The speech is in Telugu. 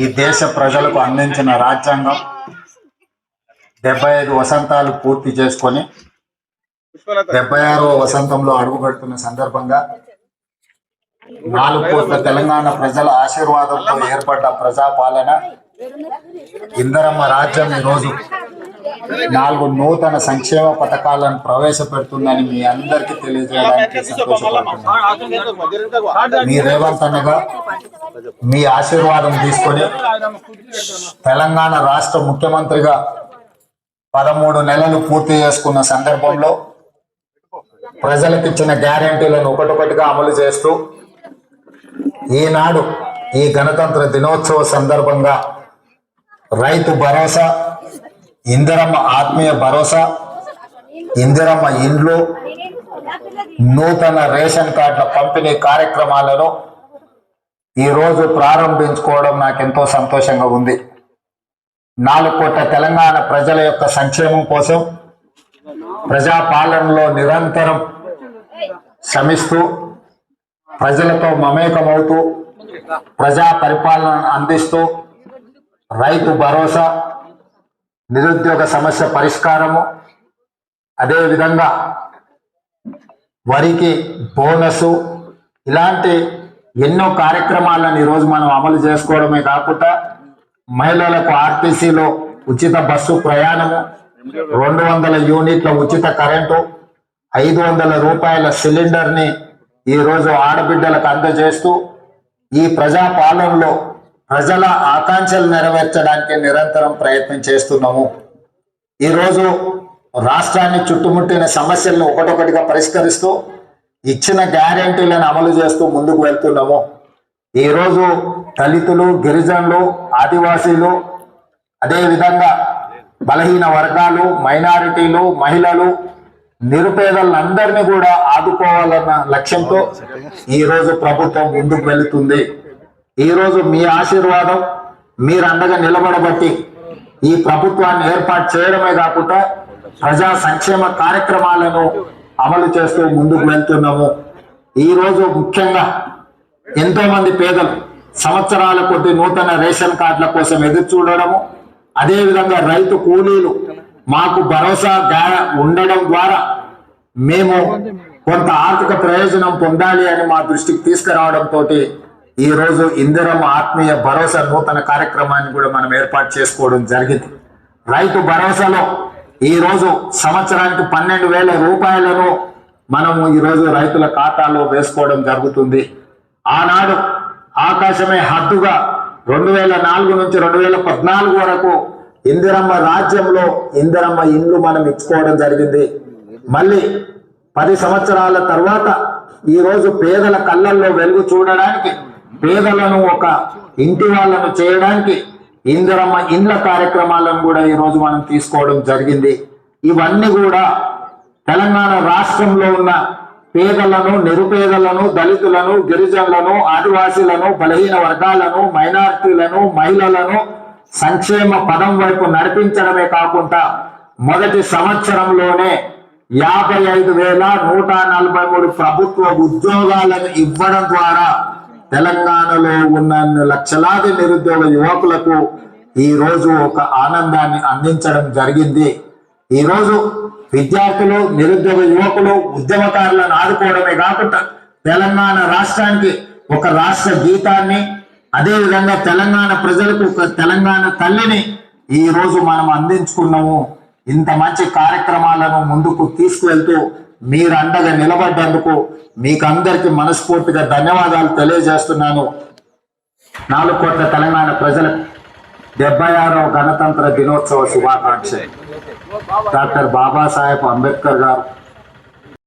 ఈ దేశ ప్రజలకు అందించిన రాజ్యాంగం 75 వసంతాలు పూర్తి చేసుకొని 76వ వసంతంలో అడుగుపెడుతున్న సందర్భంగా 4 కోట్ల తెలంగాణ ప్రజల ఆశీర్వాదంతో ఏర్పడ్డ ప్రజాపాలన ఇందరమ్మ రాజ్యం ఈరోజు 4 నూతన సంక్షేమ పథకాలను ప్రవేశపెడుతుందని మీ అందరికీ తెలియజేయడానికి సంతోషపడుతున్నాను. మీ రేవంత్ అన్నగా మీ ఆశీర్వాదం తీసుకొని తెలంగాణ రాష్ట్ర ముఖ్యమంత్రిగా 13 నెలలు పూర్తి చేసుకున్న సందర్భంలో ప్రజలకు ఇచ్చిన గ్యారెంటీలను ఒకటొకటిగా అమలు చేస్తూ ఈనాడు ఈ గణతంత్ర దినోత్సవ సందర్భంగా రైతు భరోసా, ఇందిరమ్మ ఆత్మీయ భరోసా, ఇందిరమ్మ ఇండ్లు, నూతన రేషన్ కార్డుల పంపిణీ కార్యక్రమాలను ఈరోజు ప్రారంభించుకోవడం నాకెంతో సంతోషంగా ఉంది. 4 కోట్ల తెలంగాణ ప్రజల యొక్క సంక్షేమం కోసం ప్రజాపాలనలో నిరంతరం శ్రమిస్తూ ప్రజలతో మమేకమవుతూ ప్రజా పరిపాలన అందిస్తూ రైతు భరోసా, నిరుద్యోగ సమస్య పరిష్కారము, అదేవిధంగా వరికి బోనసు, ఇలాంటి ఎన్నో కార్యక్రమాలను ఈరోజు మనం అమలు చేసుకోవడమే కాకుండా మహిళలకు ఆర్టీసీలో ఉచిత బస్సు ప్రయాణము, 200 యూనిట్ల ఉచిత కరెంటు, 500 రూపాయల సిలిండర్ని ఈరోజు ఆడబిడ్డలకు అందజేస్తూ ఈ ప్రజాపాలనలో ప్రజల ఆకాంక్షలు నెరవేర్చడానికి నిరంతరం ప్రయత్నం చేస్తున్నాము. ఈరోజు రాష్ట్రాన్ని చుట్టుముట్టిన సమస్యలను ఒకటొకటిగా పరిష్కరిస్తూ ఇచ్చిన గ్యారెంటీలను అమలు చేస్తూ ముందుకు వెళ్తున్నాము. ఈరోజు దళితులు, గిరిజనులు, ఆదివాసీలు, అదేవిధంగా బలహీన వర్గాలు, మైనారిటీలు, మహిళలు, నిరుపేదలందరినీ కూడా ఆదుకోవాలన్న లక్ష్యంతో ఈరోజు ప్రభుత్వం ముందుకు వెళుతుంది. ఈరోజు మీ ఆశీర్వాదం, మీరు అండగా నిలబడబట్టి ఈ ప్రభుత్వాన్ని ఏర్పాటు చేయడమే కాకుండా ప్రజా సంక్షేమ కార్యక్రమాలను అమలు చేస్తూ ముందుకు వెళ్తున్నాము. ఈరోజు ముఖ్యంగా ఎంతో మంది పేదలు సంవత్సరాల కొద్ది నూతన రేషన్ కార్డుల కోసం ఎదురు చూడడము, అదేవిధంగా రైతు కూలీలు మాకు భరోసా ఉండడం ద్వారా మేము కొంత ఆర్థిక ప్రయోజనం పొందాలి అని మా దృష్టికి తీసుకురావడంతో ఈ రోజు ఇందిరమ్మ ఆత్మీయ భరోసా నూతన కార్యక్రమాన్ని కూడా మనం ఏర్పాటు చేసుకోవడం జరిగింది. రైతు భరోసాలో ఈరోజు సంవత్సరానికి 12,000 రూపాయలను మనము ఈరోజు రైతుల ఖాతాలో వేసుకోవడం జరుగుతుంది. ఆనాడు ఆకాశమే హద్దుగా 2004 నుంచి 2014 వరకు ఇందిరమ్మ రాజ్యంలో ఇందిరమ్మ ఇండ్లు మనం ఇచ్చుకోవడం జరిగింది. మళ్ళీ 10 సంవత్సరాల తర్వాత ఈరోజు పేదల కళ్ళల్లో వెలుగు చూడడానికి, పేదలను ఒక ఇంటి వాళ్ళను చేయడానికి ఇందిరమ్మ ఇండ్ల కార్యక్రమాలను కూడా ఈరోజు మనం తీసుకోవడం జరిగింది. ఇవన్నీ కూడా తెలంగాణ రాష్ట్రంలో ఉన్న పేదలను, నిరుపేదలను, దళితులను, గిరిజనులను, ఆదివాసీలను, బలహీన వర్గాలను, మైనారిటీలను, మహిళలను సంక్షేమ పదం వైపు నడిపించడమే కాకుండా మొదటి సంవత్సరంలోనే 55,143 ప్రభుత్వ ఉద్యోగాలను ఇవ్వడం ద్వారా తెలంగాణలో ఉన్న లక్షలాది నిరుద్యోగ యువకులకు ఈ రోజు ఒక ఆనందాన్ని అందించడం జరిగింది. ఈరోజు విద్యార్థులు, నిరుద్యోగ యువకులు, ఉద్యమకారులను ఆదుకోవడమే కాకుండా తెలంగాణ రాష్ట్రానికి ఒక రాష్ట్ర గీతాన్ని, అదేవిధంగా తెలంగాణ ప్రజలకు ఒక తెలంగాణ తల్లిని ఈ రోజు మనం అందించుకున్నాము. ఇంత మంచి కార్యక్రమాలను ముందుకు తీసుకువెళ్తూ మీరు అండగా నిలబడ్డందుకు మీకు అందరికీ మనస్ఫూర్తిగా ధన్యవాదాలు తెలియజేస్తున్నాను. 4 కోట్ల తెలంగాణ ప్రజలకు 76వ గణతంత్ర దినోత్సవ శుభాకాంక్షలు. డాక్టర్ బాబాసాహెబ్ అంబేద్కర్ గారు